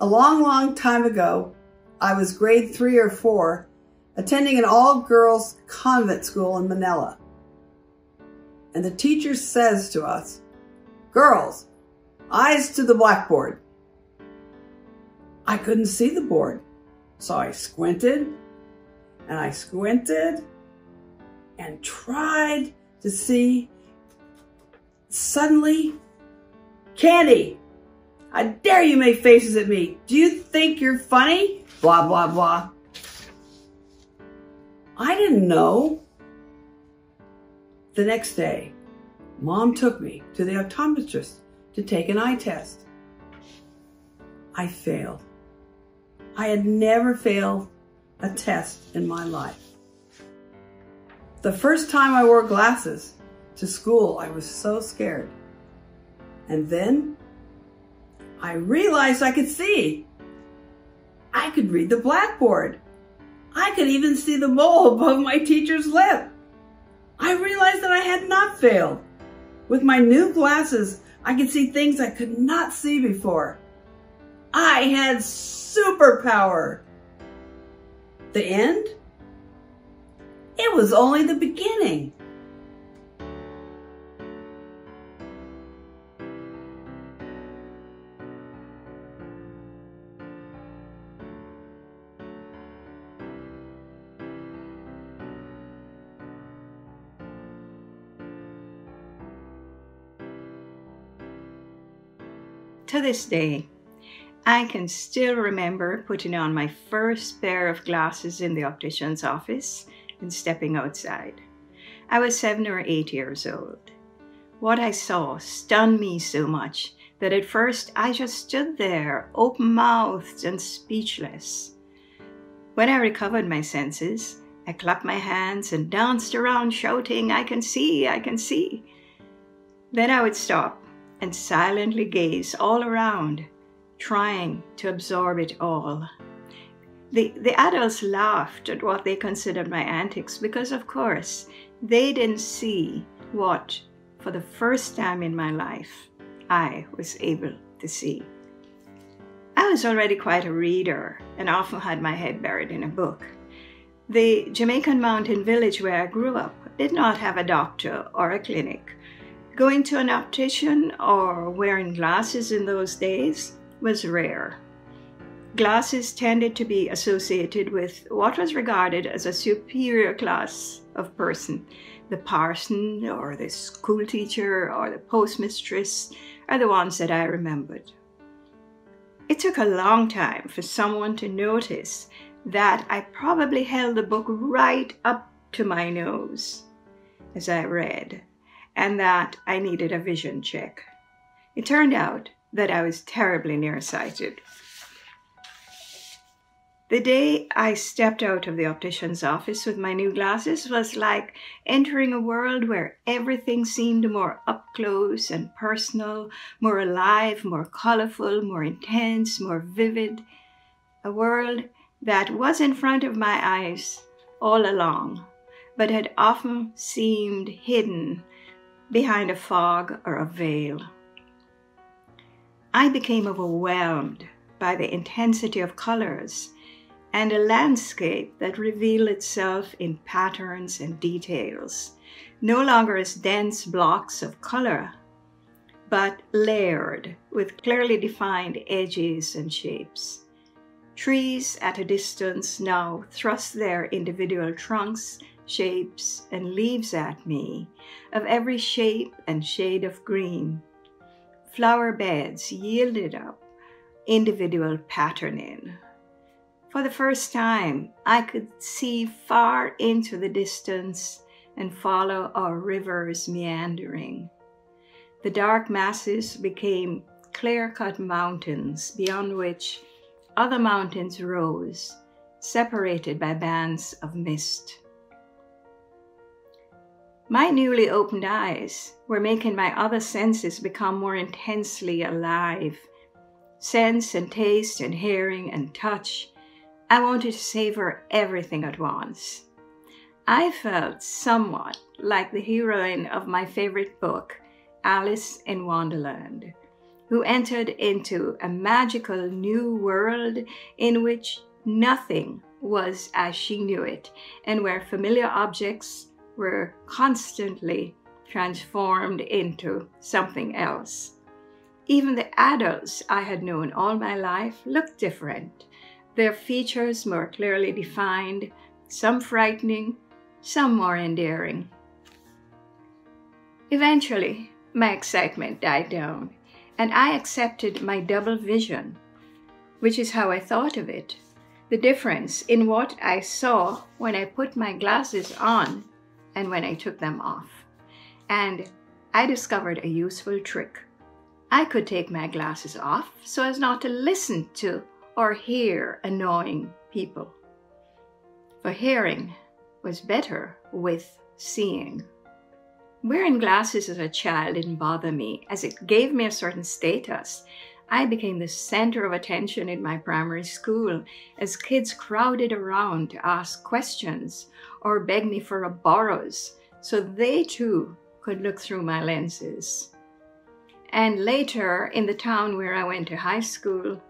A long, long time ago, I was grade 3 or 4, attending an all-girls convent school in Manila. And the teacher says to us, "Girls, eyes to the blackboard." I couldn't see the board, so I squinted and tried to see. Suddenly, "Candy, I dare you make faces at me. Do you think you're funny?" Blah, blah, blah. I didn't know. The next day, Mom took me to the optometrist to take an eye test. I failed. I had never failed a test in my life. The first time I wore glasses to school, I was so scared. And then I realized I could see. I could read the blackboard. I could even see the mole above my teacher's lip. I realized that I had not failed. With my new glasses, I could see things I could not see before. I had superpower. The end? It was only the beginning. To this day, I can still remember putting on my first pair of glasses in the optician's office and stepping outside. I was 7 or 8 years old. What I saw stunned me so much that at first I just stood there, open-mouthed and speechless. When I recovered my senses, I clapped my hands and danced around shouting, "I can see, I can see." Then I would stop and silently gaze all around, trying to absorb it all. The adults laughed at what they considered my antics because, of course, they didn't see what, for the first time in my life, I was able to see. I was already quite a reader and often had my head buried in a book. The Jamaican mountain village where I grew up did not have a doctor or a clinic. Going to an optician or wearing glasses in those days was rare. Glasses tended to be associated with what was regarded as a superior class of person. The parson or the school teacher or the postmistress are the ones that I remembered. It took a long time for someone to notice that I probably held the book right up to my nose as I read, and that I needed a vision check. It turned out that I was terribly nearsighted. The day I stepped out of the optician's office with my new glasses was like entering a world where everything seemed more up close and personal, more alive, more colorful, more intense, more vivid. A world that was in front of my eyes all along, but had often seemed hidden behind a fog or a veil. I became overwhelmed by the intensity of colors and a landscape that revealed itself in patterns and details, no longer as dense blocks of color, but layered with clearly defined edges and shapes. Trees at a distance now thrust their individual trunks, shapes, and leaves at me, of every shape and shade of green. Flower beds yielded up individual patterning. For the first time, I could see far into the distance and follow our rivers meandering. The dark masses became clear-cut mountains beyond which other mountains rose, separated by bands of mist. My newly opened eyes were making my other senses become more intensely alive. Sense and taste and hearing and touch. I wanted to savor everything at once. I felt somewhat like the heroine of my favorite book, Alice in Wonderland, who entered into a magical new world in which nothing was as she knew it, and where familiar objects were constantly transformed into something else. Even the adults I had known all my life looked different, their features more clearly defined, some frightening, some more endearing. Eventually, my excitement died down, and I accepted my double vision, which is how I thought of it, the difference in what I saw when I put my glasses on and when I took them off. And I discovered a useful trick. I could take my glasses off so as not to listen to or hear annoying people. For hearing was better with seeing. Wearing glasses as a child didn't bother me, as it gave me a certain status. I became the center of attention in my primary school as kids crowded around to ask questions or beg me for a borrows so they too could look through my lenses. And later, in the town where I went to high school,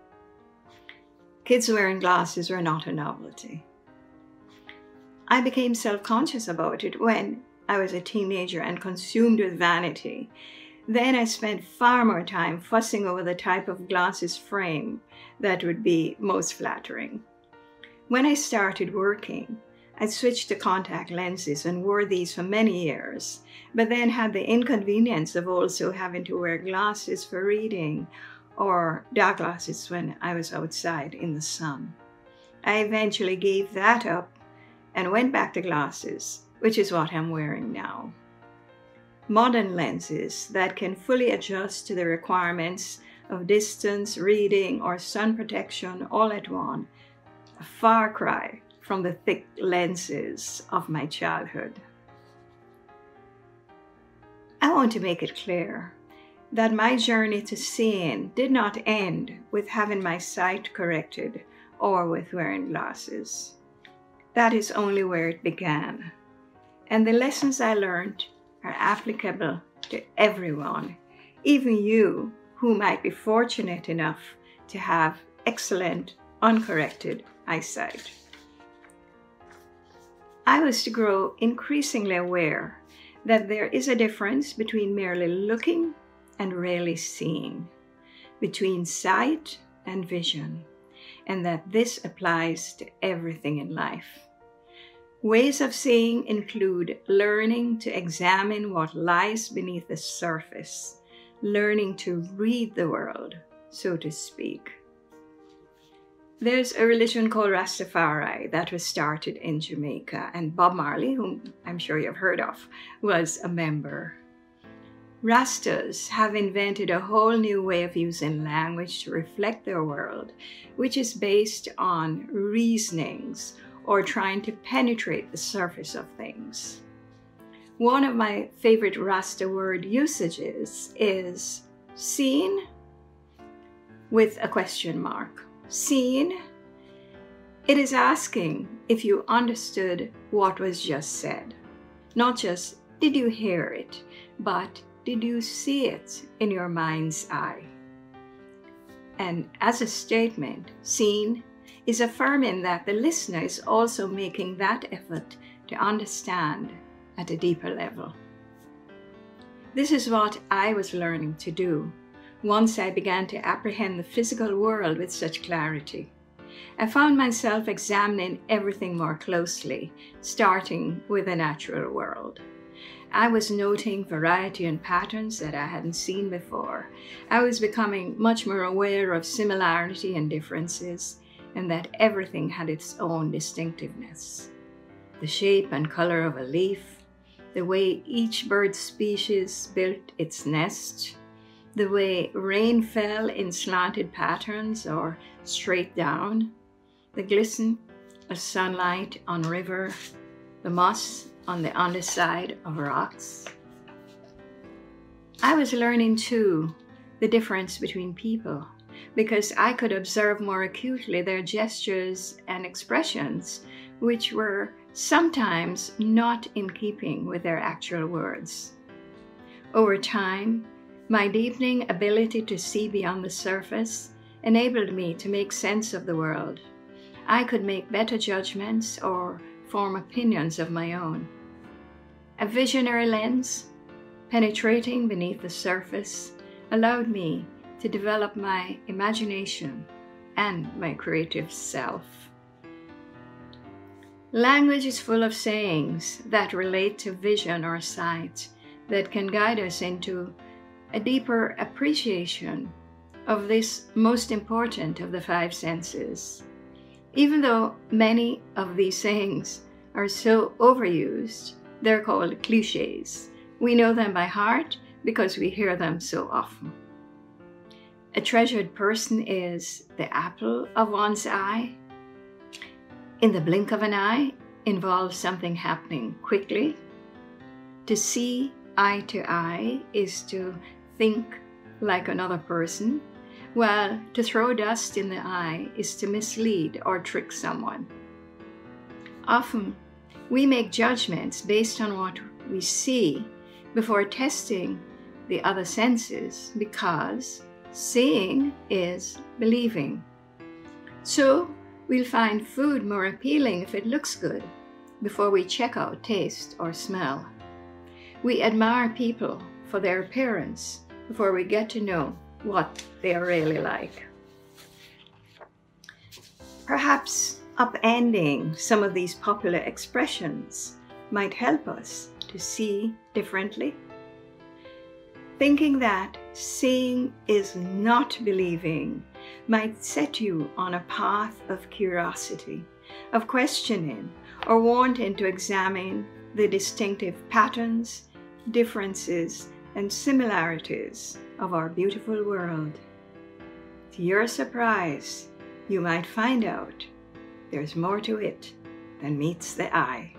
kids wearing glasses were not a novelty. I became self-conscious about it when I was a teenager and consumed with vanity. Then I spent far more time fussing over the type of glasses frame that would be most flattering. When I started working, I switched to contact lenses and wore these for many years, but then had the inconvenience of also having to wear glasses for reading or dark glasses when I was outside in the sun. I eventually gave that up and went back to glasses, which is what I'm wearing now. Modern lenses that can fully adjust to the requirements of distance, reading, or sun protection all at once, a far cry from the thick lenses of my childhood. I want to make it clear that my journey to seeing did not end with having my sight corrected or with wearing glasses. That is only where it began. And the lessons I learned are applicable to everyone, even you who might be fortunate enough to have excellent, uncorrected eyesight. I was to grow increasingly aware that there is a difference between merely looking and really seeing, between sight and vision, and that this applies to everything in life. Ways of seeing include learning to examine what lies beneath the surface, learning to read the world, so to speak. There's a religion called Rastafari that was started in Jamaica, and Bob Marley, whom I'm sure you've heard of, was a member. Rastas have invented a whole new way of using language to reflect their world, which is based on reasonings or trying to penetrate the surface of things. One of my favorite Rasta word usages is seen with a question mark. Seen, it is asking if you understood what was just said. Not just did you hear it, but did you see it in your mind's eye? And as a statement, seen is affirming that the listener is also making that effort to understand at a deeper level. This is what I was learning to do once I began to apprehend the physical world with such clarity. I found myself examining everything more closely, starting with the natural world. I was noting variety and patterns that I hadn't seen before. I was becoming much more aware of similarity and differences, and that everything had its own distinctiveness. The shape and color of a leaf, the way each bird species built its nest, the way rain fell in slanted patterns or straight down, the glisten of sunlight on river, the moss on the underside of rocks. I was learning too the difference between people, because I could observe more acutely their gestures and expressions, which were sometimes not in keeping with their actual words. Over time, My deepening ability to see beyond the surface enabled me to make sense of the world. I could make better judgments or form opinions of my own. A visionary lens, penetrating beneath the surface, allowed me to develop my imagination and my creative self. Language is full of sayings that relate to vision or sight that can guide us into a deeper appreciation of this most important of the five senses. Even though many of these sayings are so overused, they're called clichés. We know them by heart because we hear them so often. A treasured person is the apple of one's eye. In the blink of an eye involves something happening quickly. To see eye to eye is to think like another person, while to throw dust in the eye is to mislead or trick someone. Often, we make judgments based on what we see before testing the other senses, because seeing is believing. So, we'll find food more appealing if it looks good before we check out taste or smell. We admire people for their appearance before we get to know what they are really like. Perhaps upending some of these popular expressions might help us to see differently. Thinking that seeing is not believing might set you on a path of curiosity, of questioning, or wanting to examine the distinctive patterns, differences, and similarities of our beautiful world. To your surprise, you might find out there's more to it than meets the eye.